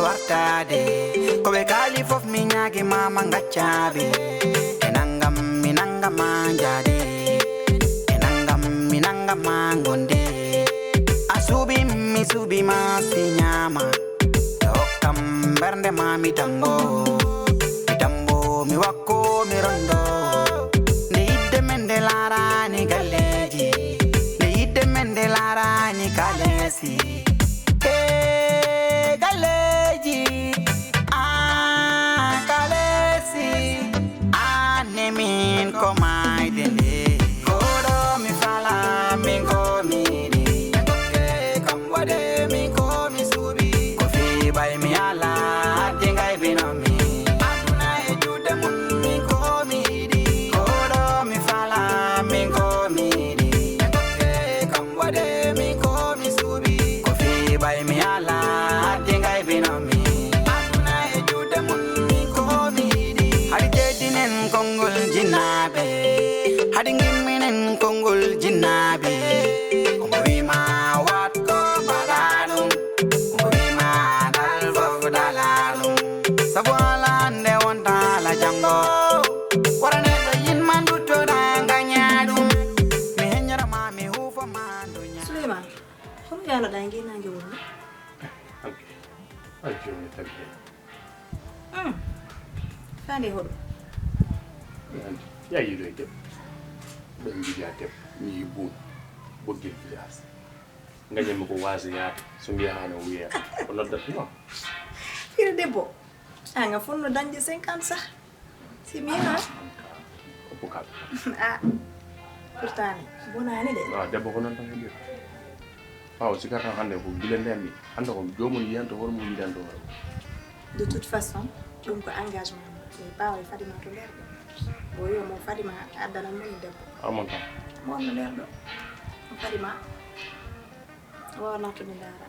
wartade ko be kali fof mi nyaagi mama ngaccabe enangam minanga manjade enangam minanga mangonde asubi mi subi ma sinyama dokam bernde mami tango mi wakko mi rondo ne idde mende lara ni galleji ne idde mende lara ni kalesi galleji kalesi ne min ko mai dende kodo mi fala min ko mi di kam wade min ko mi subi ko fi bay mi ala dingai binomi Hading minen kongol jinabi Umurima wat ko balalum Umurima dalvo dalalum Sabuala ande wantala jango Warane do yin mandu to danganyadum Mi henyara mami hufa mandu nya Suleiman, hono yala dangi nangi wona Aljo ne tabi Fande hodo Ya yido ite ben bidiate ni bu bogel bidas nganye mako wazi ya so mbiya hana wiya ko nodda no Fire debbo anga fonno dañde 50 sax si bien ha ko kal pourtant bonani de debbo ko non tan hebi waaw ci karta hande ko bilen dembi hande ko jomum yiyanto wor mum yidanto wor de toute façon dum ko engagement ni bawal Fadima to ler boyo mo Fadima adana mo debbo amonta mo no ler do Fadima wona to ni dara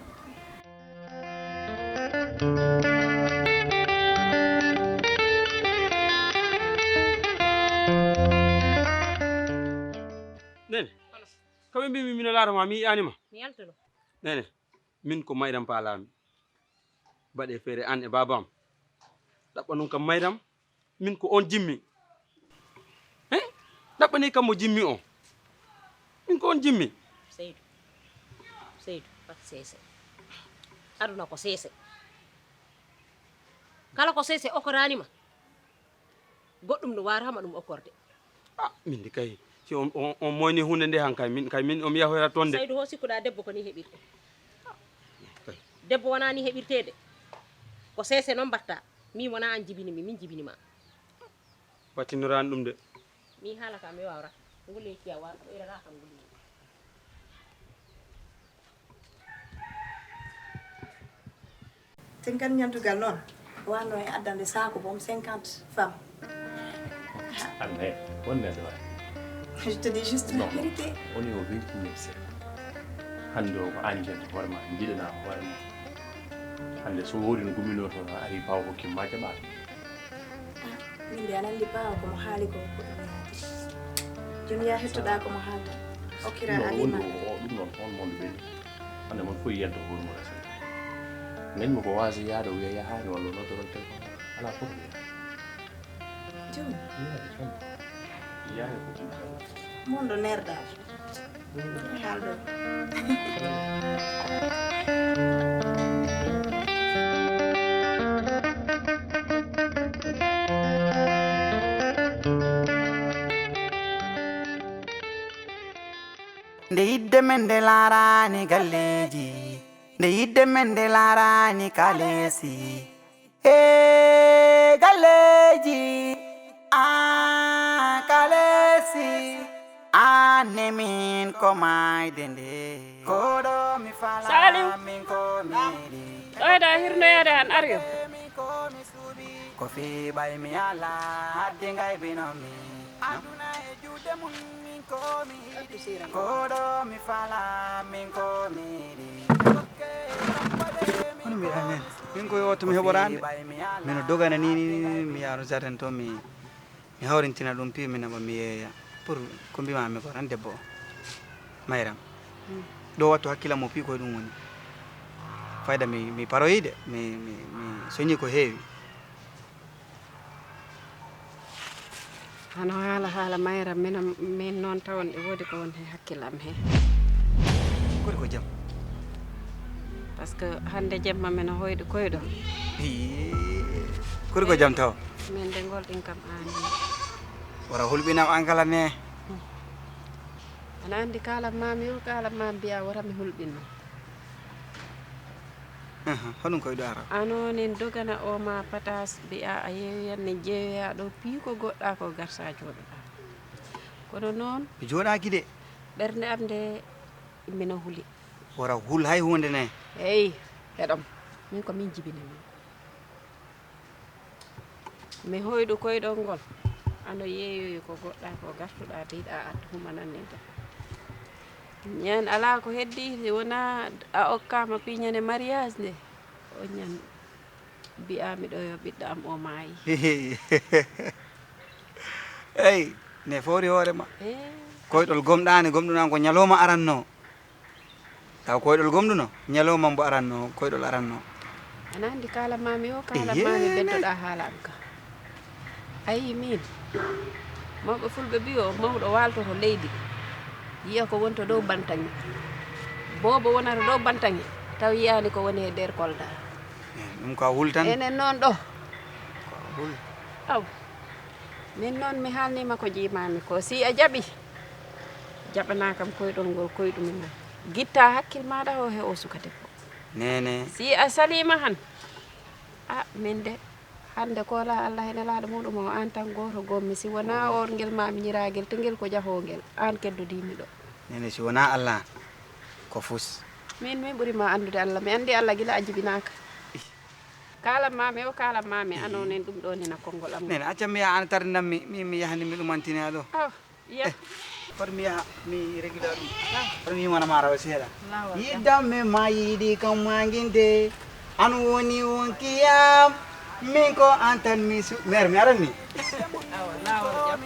nene kawé mbimi mina larama mi anima mi yaltudo nene min ko maydam palami baɗe feere an e babam ɗaɓɓa nun kam maydam min ko on jimmi ɗaɓɓani kam mo jimmi o min ko on jimmi Seydou pat sese aduna ko sese kala ko sese okoranima goɗɗum no warama ɗum okorde min di kay si on moyni hunde nde han kay min on yahoyata toon de Seydou ho sikkuɗa debbo ko ni heɓirte debbo wona ni heɓirtede ko sese noon mbatta min wona an jibinimi min jibinima wattinorani ɗum de mi haala ka mi wawra ngule kiya wa irata kam ngule ten kan nyantugal non wano e addande sako bom 50 femmes anne wonne do je te dis juste la vérité on est au 21e siècle hande ko anjente horma jidana horma hande so wori no gumino to ari bawo ko kimmaje ba min de anandi bawo ko mo haali ko ko joni ya hettoɗa ko mo haalta okkira alima ɗum noon on mon ɓe hande mon fof yiyanta hoore mo resa gañmi ko waasi yaade wiya yahaani walla noddoron téléphone ala fof wiya joni yaade ko mon ɗo nerɗal haalɗo nde yidde men nde laarani galleji nde yidde men nde laarani kalesi galleji kalesi ne min ko mayde nde koɗo mi fala min ko miɗi ɗoyɗa hirnoyade han aryo ko fi ɓay mi ala haddi gaybinomi aduna e juuɗe mum min ko mi yiɗi koɗo mi fala min ko miɗi hono mbiɗa men min koye o tomi heɓorande mino dogana ni mi yaro jardin to mi hawrintina ɗum piimi naɓa mi yeeya pour ko mbimami ko tan debbo o Mayram ɗo wattu hakkillam mo pi koye ɗum woni fayda mi paroyide mi soñi ko heewi. hano haala mayra min noon tawon e woodi ko woni hakkillam he kodi ko jam par ce que hande jemma min hoyde koyɗo kodi ko jam taw min de golɗin kam ani wara hulɓinam an kala ne ana andi kalam mami o kalam mam mbiya wara mi hulɓinno hoɗum koyɗo ara anonin dogana o ma patas mbiya a yeeyanne jeeyoya ɗo pii ko goɗɗa ko garsa jooɗoɗa kono noon mi jooɗaki de ɓernde am nde mina huli wara hul hay hunde ne eyi heɗom min ko min jibini mi hoyɗo koyɗol ngol ano yeeyoyi ko goɗɗa ko gartuɗa mbiɗa adda humananne nde ñan ala ko heddi wona a okkama piñane mariage nde o ñan mbiyami ɗo yo ɓiɗɗo am o maayi eyi ne fawri hoorema koyɗol gomɗani gomɗunan ko ñalowma aranno taw koyɗol gomɗuno ñalowma mbo aranno koyɗol aranno ana andi kala mami o kala mami beddoɗa haala am ka ayi min mawɓe fulɓe mbi o mawɗo waltoto leydi yiya ko wonto dow bantaŋe boobo wonata dow bantaŋe taw yiyani ko woni e nder kolda ɗum ko a hul tan enen noon ɗo ko a hul aw min noon mi haalnima ko jimami ko si a jaɓi jaɓana kam koyɗol ngol koyɗumina guitta hakkil maɗa o he o suka debbo nene si a salima han a min de hande ko la Allah ene laaɗo muɗum o an tan goto gommi si wona on ngel mami ñiragel te ngel ko jahogel an keddodimi ɗo nene si wona Allah ko fus min ɓuurima andude Allah mi andi Allah gila a jibinaka kalam mami o kalam mami anonen ɗum ɗo nina konngol am nene accam mi yaha an tardinammi mi yahani mi ɗumantine ɗo aw iya koto mi yaha mi régula ɗum koto mi yimanama rawa seeɗa lawol yiddammi ma yiiɗi kam maguinde an woni wonkiyam min ko an tan mi mère mi arani lawol jam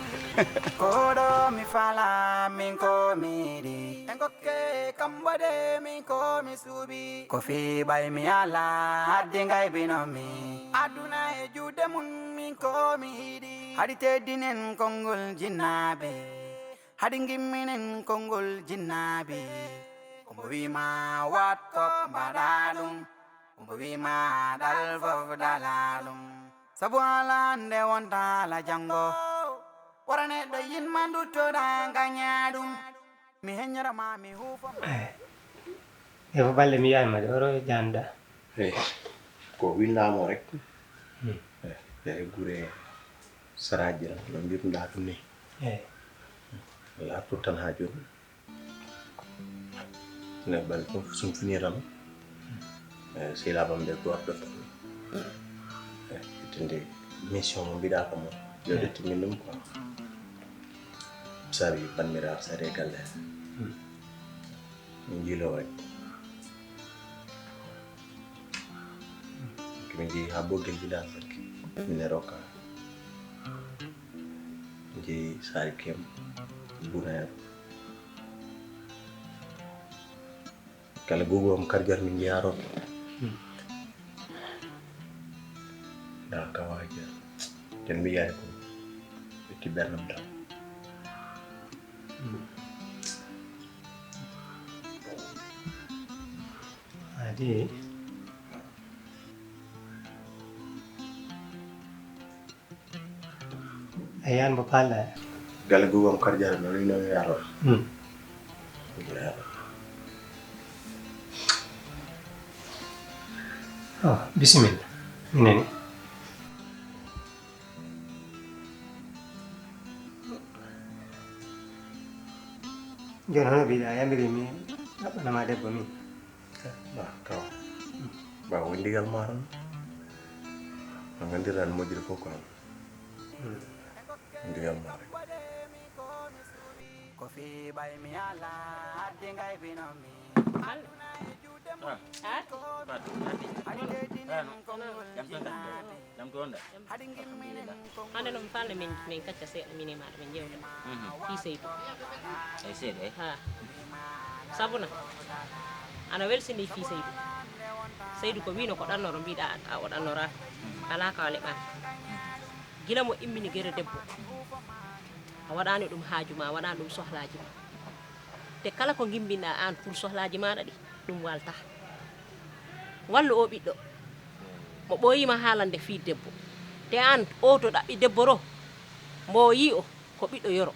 koɗo mi fala min ko miɗi en gokke kam waɗe min ko mi suuɓi ko fiɓay mi ala hadde gaybinomi aduna e juuɗe mum min ko mi yiɗi haɗi teddinen konngol jinnaɓe haɗi gimminen konngol jinnaɓe kombo wima watto mbaɗa ɗum kombo wima ɗal fof dala ɗum sabu ala nde wontala janggo wara neɗɗo yinma duttoɗa gaña ɗum mi heññorama mi huufo e fo balle mi yayma de oro janda ko willamo rek yahi gure saraji ran no mbiytuɗa ɗum ni mi artu tan ha joni ne balle fof sumfiniram silabam de gorɗo tan ettinde mission mo mbiɗa ko mo yo ɗettimin ɗum quoi sawi banmiraɓe sare galle min jiilo rek min jeehi ha Boguel village rek mine rokka jeehi sare kem bunayam kala gogom karjar min jeeyaron da kawaja ken mi yaay ko ɓetti bernam tan adi ayan bo pala gala gogom karjar no ni no yaron oh bismillah mineni jon hono mbiɗa yambiri mi ɗaɓɓanama debbo min ba kawa ba wo ndigal ma tan no gandiran moƴƴiri fof ko ndigal ma rek ko fiɓay mi ala hadde gaybinomi aduna e juuɗe mum haɗi teddinen konngol jinnaɓe haɗi gimminen hande noon falde min kacca seeɗa min e maɗa min jewta fi seydou ay seeɗa ha sabuna ana welsini fi Seydou ko wino ko ɗannoro mbiɗa a o ɗannora ala ka leɓani gila mo immini gere debbo a waɗani ɗum haaju ma a waɗani ɗum sohlaji ma te kala ko gimbinɗa an pour sohlaji maɗa ɗi ɗum walta wallu o ɓiɗɗo mo ɓooyima haalande fi debbo te an o to ɗaɓɓi debbo ro mbo yi o ko ɓiɗɗo yoro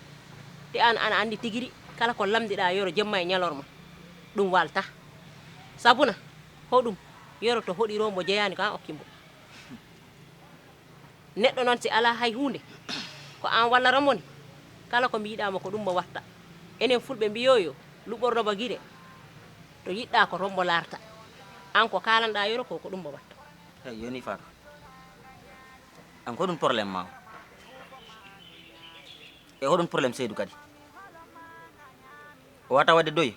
te an ana andi tigiri kala ko lamdiɗa yoro jemma e ñalorma ɗum walta sabuna hoɗum yoro to hoɗiro mo jeyani ko an okkimbo neɗɗo noon si ala hay hunde ko an walla ramoni kala ko mbiɗamo ko ɗum mo watta enen fulɓe mbiyoyo luɓornoba guire to yiɗɗa ko rombo larta an ko kalanɗa yoro ko ɗum mo watta hey yoni faatu an ko ɗum probléme ma e hoɗum probléme Seydou kadi o wata wadde doyi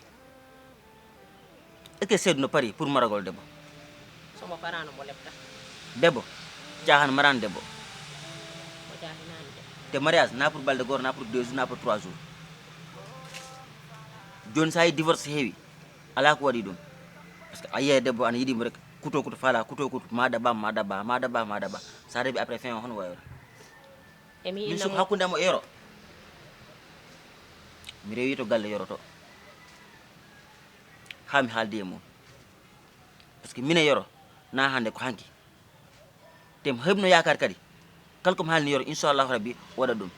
est ce que Seydou no pari pour maragol debbo somo parano mo lebta debbo cahan marani debbo mo jahinani de te mariage na pour balde goto na pour 2 jours na pour 3 jours joni sa yi divorce heewi ala ko waɗi ɗum par ce que a yiye debbo ana yiɗimo rek kuto kuto fala kuto kuto ma dabba ma dabba ma dabba ma dabba sa reeɓi après fin o hono wayora emi min inna somo hakkundemo e yoro mi rewi to galle yoroto ha mi haaldi e mum par ce que mine yoro na hande ko hanki te mi heɓno yakar kadi kala komi haalni yoro inchallahu rabbi waɗa ɗum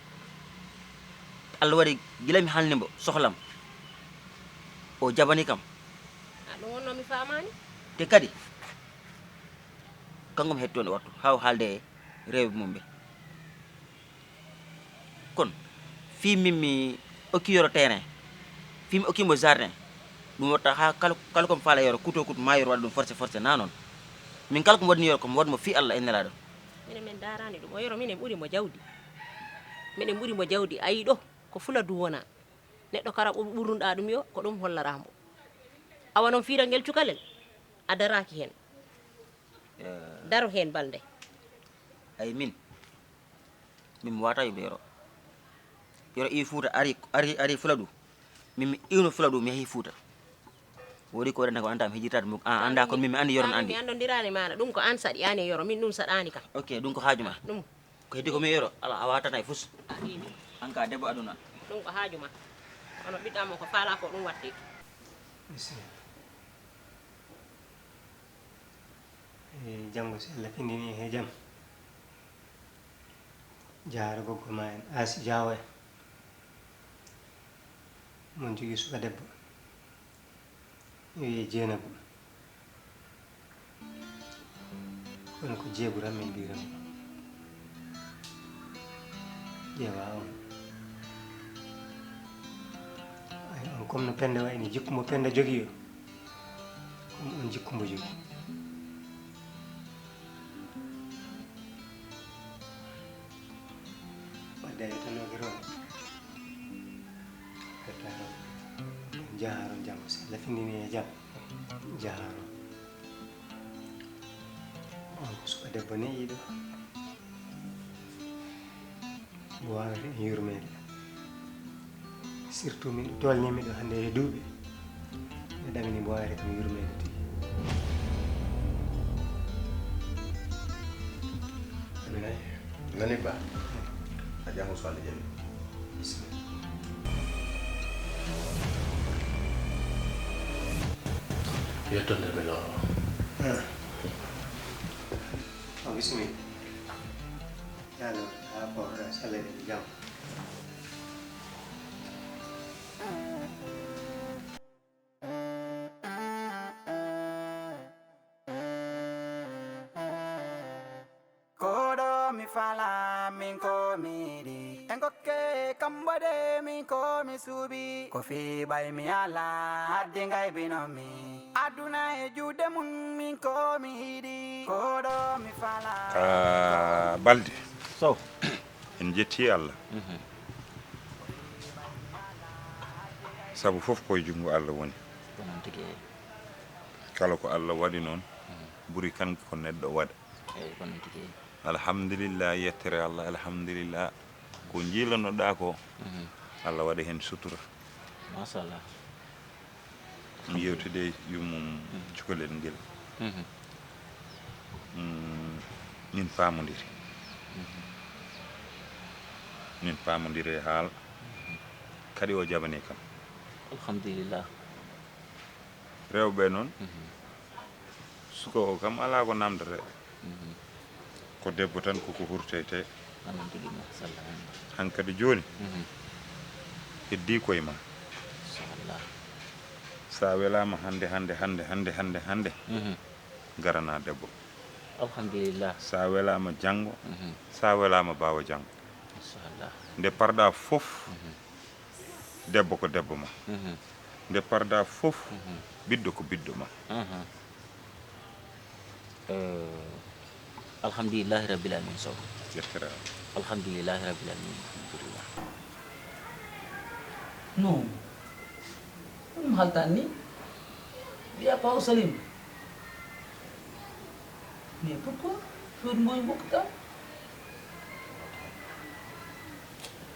Allah waɗi gila mi haalnimo sohlam o jabani kam ɗum wonno mi famani te kadi kanko mi hettoɗo wattu haw haalde e rewɓe mum ɓe kono fi min mi okki yoro terrain fi mi okkimo jardin ɗum watta ha kala komi faala yoro kuto kuto ma yoro waɗa ɗum forcé na noon min kala komi waɗni yoro komi waɗmo fi Allah e nelaɗo minen min darani ɗum o yoro minen ɓuurimo jawdi minen ɓuurimo jawdi ayi ɗo ko fula du wona neɗɗo kara ɓurnuɗa ɗum yo ko ɗum hollaramo awa noon fiira ngel cukalel a daraki hen daro hen balde ay min mi wata yuɓe yoro iwi Fouta ari Fuladu min mi iwno Fuladu mi yeehi Fouta woɗi ko waɗanta ko anta mi hejitade mo an anda kono min mi andi yoro no andi mi andodirani maɗa ɗum ko an saɗiyani e yoro min ɗum saɗani kam ok ɗum ko haajuma ɗum ko heddi komi yoro ala a watata e fus an ka debbo aduna ɗum ko haajuma ono ɓiɗɗamo ko faala ko ɗum watti janngo so Allah findini he jam jaara goggo ma en Asi Diawo en mon jogui suka debbo wiye Jeenabu kono ko jeegu tan min mbirami ƴeewa on ay on comme no Penda wayni jikku mo Penda jogui o comme on jikku mbo jogui wadde ay tanoɓe ron hettaro jaharon janggo so Allah findini e jam jaharon on ko suka debbo neyiɗo mo wawete en yurmede surtout min ɗo tolnimi ɗo hande e duuɓi mi ɗamini mo wawete kam yurmede tigi aminay nani ba a jango so Allah jaɓi yettonde mi loro o bisimilla yalo ha ɓorɗa salade jam Kodo mi fala min ko miri engoke kambode min ko mi subi kofi bay mi ala hadde ngay binomi aduna e jude mun min ko mi hidi kodo mi fala Balde so en jetti Allah sabu fof koye jungo Allah woni ɗum tigi kala ko Allah waɗi noon ɓuri kanko ko neɗɗo waɗa eyyi kono tigi alhamdulillah yettere Allah alhamdulillah ko jiilanoɗa ko Allah waɗi hen sutura machallah mi yewtide yummum cukalel ngel min paamodiri min paamodiri e haala kadi o jabani kam alhamdulillah rewɓe noon suko o kam ala ko namdata ko debbo tan koko hurtete alhamdulillah sallallahu hankadi joni heddi koye ma sallallahu sa welama hande garana debbo alhamdulillah sa welama janggo sa welama bawa janggo inchallah nde parɗa fof debbo ko debbo ma nde parɗa fof ɓiɗɗo ko ɓiɗɗo ma alhamdulillahi rabbil alamin sow ƴettira alhamdulillahi rabbil alamin alhamdulillah non ɗum haltan ni wiya paw salim mais pourquoi fewde mboy bokkata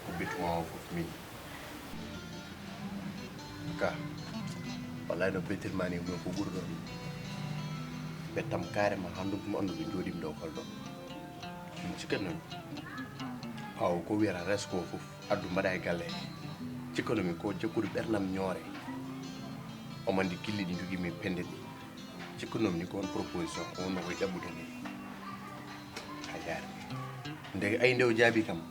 ko bituma o fof min ka wallahi no bettirmani min ko ɓuri ɗon ɓettam carrément handu mo andu ɓe jooɗimi ɗo kolɗo min cikkat noon paw ko wiyata resko fof addu mbaɗa e galle cikkanomi ko jakkude ɓernam ñoore omandi gilli ɗi jogimi pende ɗi cikkanomi ni ko on proposition wonno koye ɗaɓɓude ni a jaari nde ay nde o jaabi kam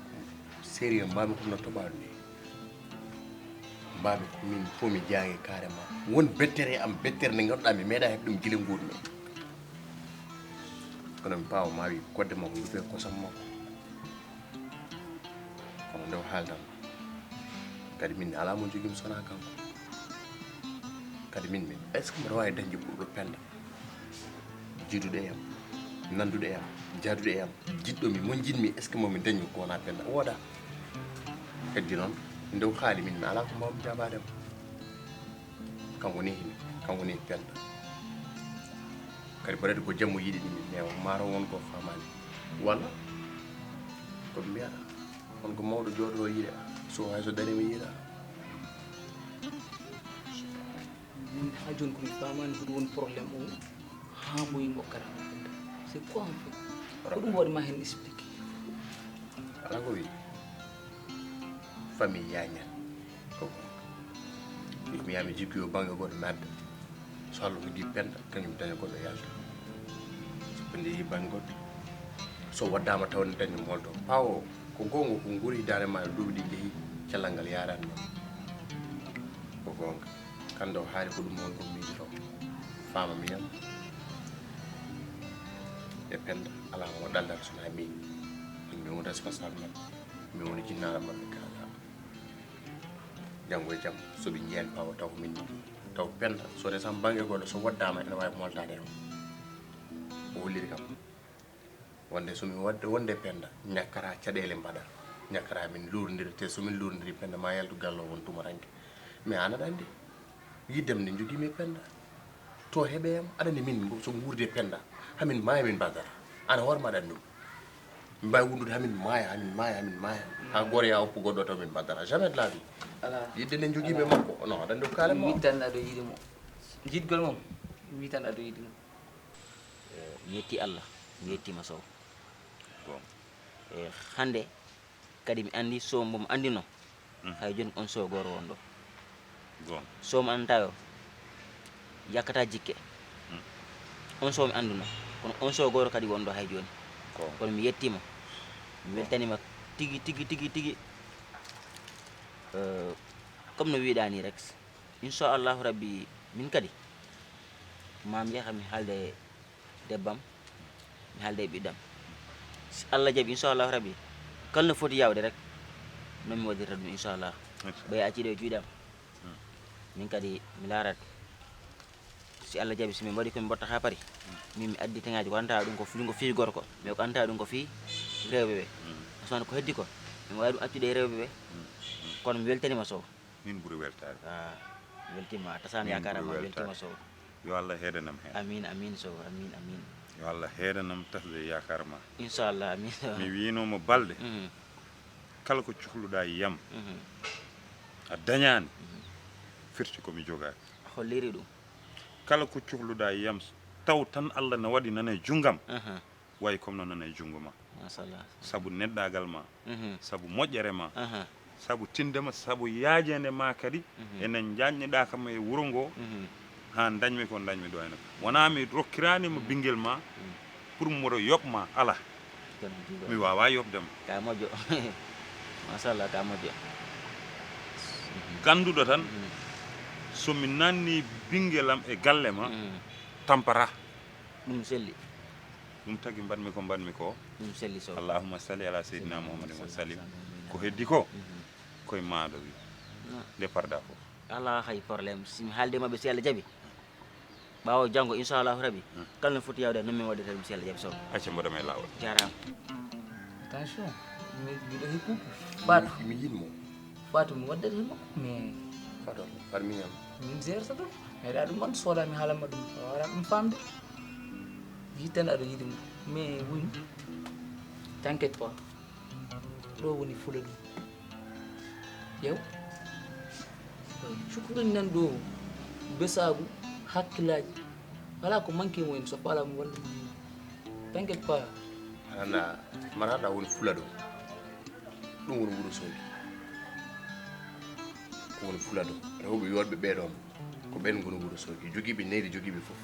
sérieux mbami ko no toɓaɗo ni mbami ko min fof mi jaangi carrément won bettere am bettere nde ganduɗa mi meeɗa heɓ ɗum guila nguur mi kono mi pawa ma wi kodde makko dufe kosam makko kono nde o haaldan kadi min ala mo jogimi sona kanko kadi min est ce que mbaɗa wawi dañde ɓurɗo penda jiiduɗo e yam nanduɗo e yam jaaduɗo e yam jiɗɗomi mo jinmi est ce que momi dañmi ko wona penda wooda heddi noon ndew haali min ala ko mbawmi jabadema kanko ni himi kanko ni penda kadi baɗade ko jammo yiɗi ɗi min newa maaro won ko famani walla komi mbiyata on ko mawɗo jooɗoto yiiɗa so hay so darima yiiɗa min ha joni komi famani hoɗum woni probléme o ha mboyi gokkata c'est quoi en fait ko ɗum waɗima hen expliqué ala ko wi famille yañan koko mi yami jikku yo banggue goɗɗo nadde so Allah ko di penda kañum daña goɗɗo yalta so ɓe ndeyi banggue goɗɗo so waddama tawne dañi molto pawo ko gonga ko guuri dare ma duuɓi ɗi jeeyi cellal ngal yarani noon ko gonga kande o haali ko ɗum won ko miijoto fama mi yam e penda ala mo ɗallata sona min min woni responsable mabɓe min woni jinnaɗo mabɓe kaga janggo e jaam soɓe jeen pawa taw ko min taw penda so resam banggue goɗɗo so waddama ene wawi moltade hen o holliri kam wonde somin wadde wonde penda ñakkata caɗele mbaɗa ñakkata min lurdiri te somin lurdiri penda ma yaltu gallo won tumaranke mais an aɗa andi yiddem nde jogimi penda to heeɓe yam aɗa andi min so guurde penda hamin maya min badara ana hoorema aɗa andi ɗum min mbawi wondude hamin maya ha goore ya oppu goɗɗo taw min badara jamais de la vie ala yidde nde jogimi makko non aɗa andi o kalema mi tan aɗo yiɗi mo jiɗgol mom mi tan aɗo yiɗi mo mi yetti allah mi yettima sow hande kadi mi andi sow mbomo andino hay joni on sow goro won ɗo sow mo andata yo yakkata jikke on sow mi anduno kono on sow goro kadi won ɗo hay joni kono mi yettima mi weltanima tigi comme no wiɗa ni rek inchallahu rabbi min kadi mam yaha mi haalde debbam mi haalde e ɓiɗɗam si allah jaaɓi inchallahu rabbi kala no foti yawde rek noon mi waɗirta ɗum inchallah ɓay acciɗo e juuɗam min kadi mi laarat si allah jaaɓi somin mbaɗi komi mbatta ha paari min mi addi teŋaji ko anta ɗum ko ɗum ko fii gorko mais ko anta ɗum ko fii rewɓe ɓe sowno ko heddi ko min wawi ɗum accude e rewɓe ɓe kono mi weltanima sow min ɓuuri weltade mi weltima a tasani yakarama mi weltima sow yo allah heedanam hen amin sow amin yo allah heedanam tasde yakar ma inchallah amin mi winomo balɗe kala ko cuhluɗa yiyam a dañani firti komi jogaki holliri ɗum kala ko cohluɗa yam taw tan Allah ne waɗi nana e junggam way comme no nana e jungo ma machallah sabu neɗɗagal ma sabu moƴƴere ma sabu tindema sabu yaajende ma kadi enen jaññiɗa kam e wuro ngo ha dañmi ko dañmi ɗo ene wona mi rokkiranima ɓinguel ma pour mboɗo yoɓma ala mi wawa yoɓdema ka moƴƴo machallah ka moƴƴo ganduɗo tan somi nanni ɓinguelam e galle ma tampara ɗum selli ɗum tagi mbaɗmi ko mbaɗmi ko ɗum selli so allahumma salli ala seydina mouhammadin wa sallim ko heddi ko koye maɗo wi nde parda fof ala hay probléme simi haaldema ɓe si Allah jaaɓi ɓawo janggo inchallahu rabi kala no foti yawde noon min waɗata ɗum si Allah jaaɓi sow acca mbaɗama e lawol jarama attention miɗo hikku fatou mi yinmo fatou mi waddata e makko mais fatou farmiyam min gérta ɗum meeɗa ɗum on soodami haalanma ɗum wara ɗum famde yittan aɗa yiɗi mo mais woni t'inquiète pas ɗo woni fula ɗum yew cukalel nan ɗo besagu hakkillaji wala ko manque mo en so falamo walla t'inquiète pas anda maraɗa woni fula ɗo ɗum woni wuuro soodi ko woni fula ɗo rewɓe yolɓe ɓeɗon ko ɓen goni wuuro soodi jogiiɓe neydi jogiiɓe fof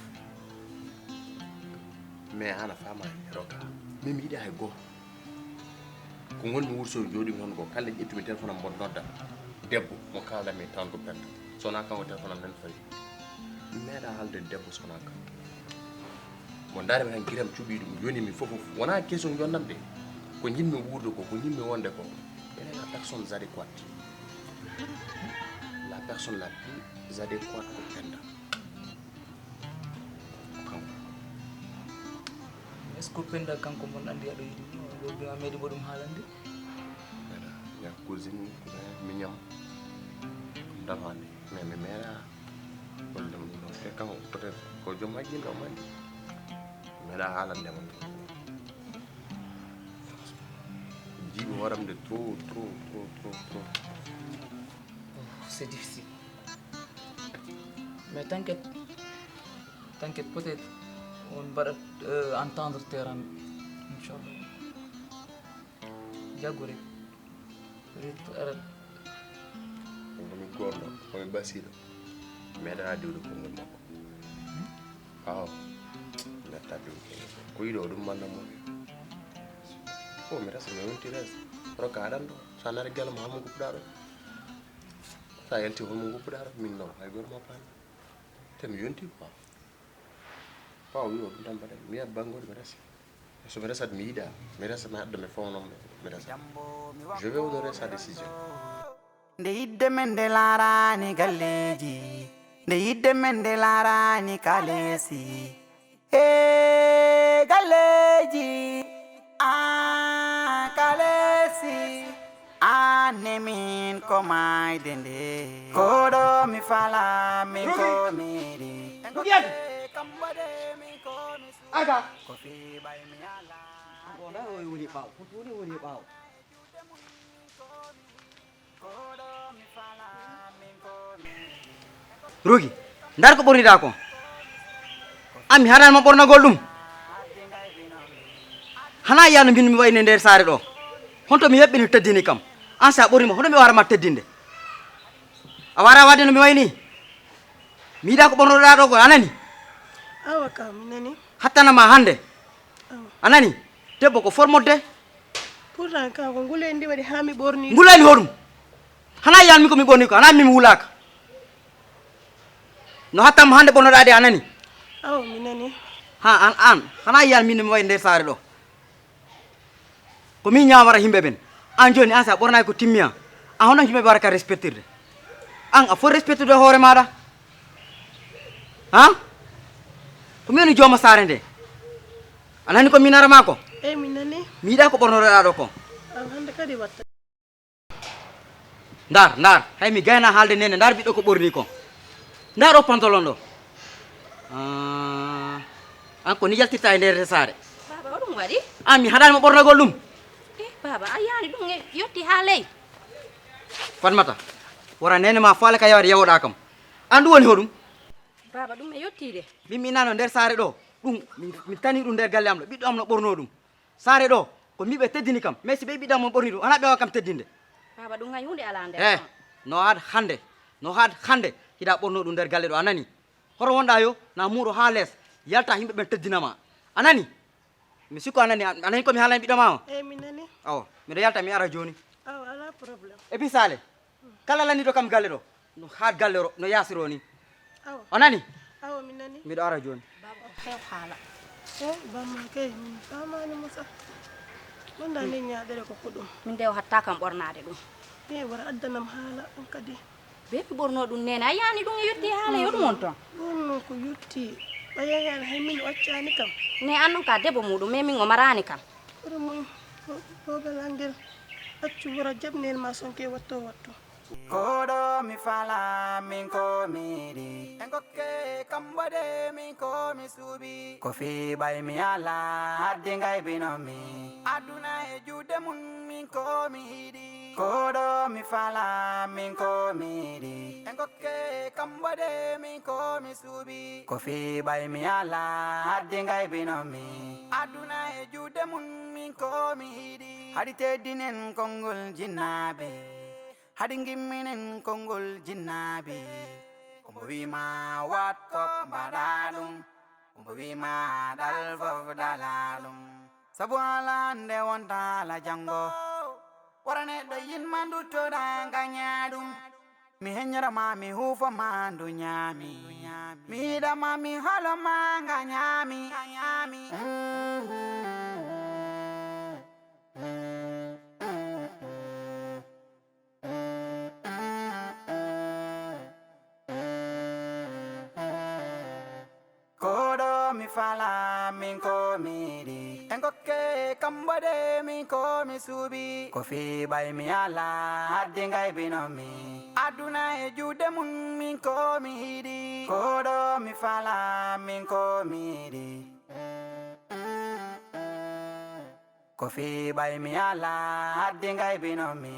mais ana famani roka min mi yiɗi hay goto ko gonmi wuuro soodi jooɗi hon ko kala ƴettumi téléphone am mboɗo nodda debbo mo kaldami tan ko penda sowona kanko téléphone am nan fayi mi meeɗa haalde debbo sowona kam mo darimi tan guiram cuuɓi ɗum yonimi fof wona question jonnam de ko jinmi wuurde ko jinmi wonde ko elle est la personne adéquate la personne la plus adéquate ko penda kanko est ce que penda kanko mon andi aɗo yiɗi a meeɗi mo ɗum haalande ya cousine mi ñam damande mais mi meeɗa wonde mo ɗum te kanko peut être ko joom haqqille o mandi meeɗa haalandema jiiɓi horamde trop c'est difficile mais t'inquiète peut être on mbaɗat entendre terrain inchallah jaggu rek arat komi gorɗo komi basiɗo meeɗa diwde konngol makko aw netta diwde ko yiɗo ɗum mannamo o mi resa mi wonti resa roka aɗan ɗo sa nare gueele ma hamo guppuɗa ɗo sa yalti holmo guppuɗa ɗo min noon hay goto ma paami te mi yonti quoi paw wi o ɗum tan mbaɗen mi yiya bangoɗe mi resa somi resat mi yiiɗa mi resa mi haɗɗo mi fawnon mi resa je vais honorer sa décision nde yidde men nde laarani galleji nde yidde men nde laarani kalesi e galleji kalesi ane min ko mayde nde koɗo mi fala min ko miɗi kamɓade min ko mi aga ko fiɓay mi ala wona o woni ɓaw woni ɓaw rogi ndar ko ɓorniɗa ko ami hananma ɓornagol ɗum hana yiyano mbino mi wayne nder saare ɗo honto mi heɓɓini teddini kam an sa ɓornima hoɗo mi warama teddinde a wara wadde no mi wayni mi yiɗa ko ɓornoɗa ɗo ko anani awa kam nani hattanama hande anani debbo ko formodde pourtant kanko nguleni waɗi ha mi ɓorni ngulani hoɗum hana yiyanmi ko mi ɓorni ko hana mi wulaka no hattanma hande ɓornoɗa de anani awa mi nani ha an hana yiyan min mi wayi nder saare ɗo ko min ñawara yimɓe ɓen an joni an sa ɓornaki ko timmiya an hono yimɓeɓe wara ka respectirde an a foti respectude hoore maɗa han ko min woni jooma saare nde anani ko min arama ko eyi mi nani mi yiɗa ko ɓornoɗa ɗo ko an hande kadi watta ndar hay mi gayna haalde nene ndar ɓiɗɗo ko ɓorni ko ndar o pantalon ɗo an ko ni jaltirta e nder saare baba hoɗum waɗi an mi haɗanimo ɓornagol ɗum baba a yaani ɗum yetti ha ley fatmata wora nene ma faale ka yawde yawoɗa kam an ɗum woni hoɗum baba ɗum e yettide min mi nano nder saare ɗo ɗum mi tani ɗum nder galle am ɗo ɓiɗɗo am no ɓorno ɗum saare ɗo ko miɓe teddini kam mais si ɓe ɓiɗɗam mon ɓorni ɗum ana ɓewa kam teddinde baba ɗum hay hunde ala nder no haad hande hiɗa ɓorno ɗum nder galle ɗo a nani hoto wonɗa yo na muuro ha less yalta yimɓe ɓen teddinama a nani mi sikku a nani komi haalani ɓiɗɗo ma o mi nani awa miɗo yalta mi ara joni awa ala probléme et puis sale kala laniɗo kam galle ɗo no haad galle no yasiro ni awa o nani awa mi nani miɗo ara joni baba o hew haala bamma kay min famani mo sa wonda ni ñaɗere ko ɗum min nde o hatta kam ɓornade ɗum e wara addanam haala ɗum kadi be mi ɓorno ɗum nene a yani ɗum e yetti haala yo ɗum on ton ɓorno ko yetti ɓayayani hay min waccani kam ne an ɗum ka debbo muɗum mais min o marani kam ɓuri mum bobel angel accu wora jaɓnel ma sonke watto koɗo mi fala min ko miɗi en gokke kam waɗe min ko mi suuɓi ko fi ɓay mi ala hadde gaybinomi aduna e juuɗe mum min ko mi yiɗi koɗo mi fala min ko miɗi en gokke kam waɗe min ko mi suuɓi ko fi ɓay mi ala hadde gaybinomi aduna e juuɗe mum min ko mi yiɗi haɗi teddinen konngol jinnaɓe hadi gimminen konngol jinnaɓe kombo wima watto mbaɗa ɗum kombo wima ɗal fof dala ɗum sabu ala nde wontala janggo wara neɗɗo yinma duttoɗa gaña ɗum mi heññorama mi huufoma ndu ñaami mi yiɗama mi holoma gañami mi fala min ko miɗi en gokke kam waɗe min ko mi suuɓi ko fi ɓay mi ala hadde gaybinomi aduna e juuɗe mum min ko mi yiɗi koɗo mi fala min ko miɗi ko fi ɓay mi ala hadde gaybinomi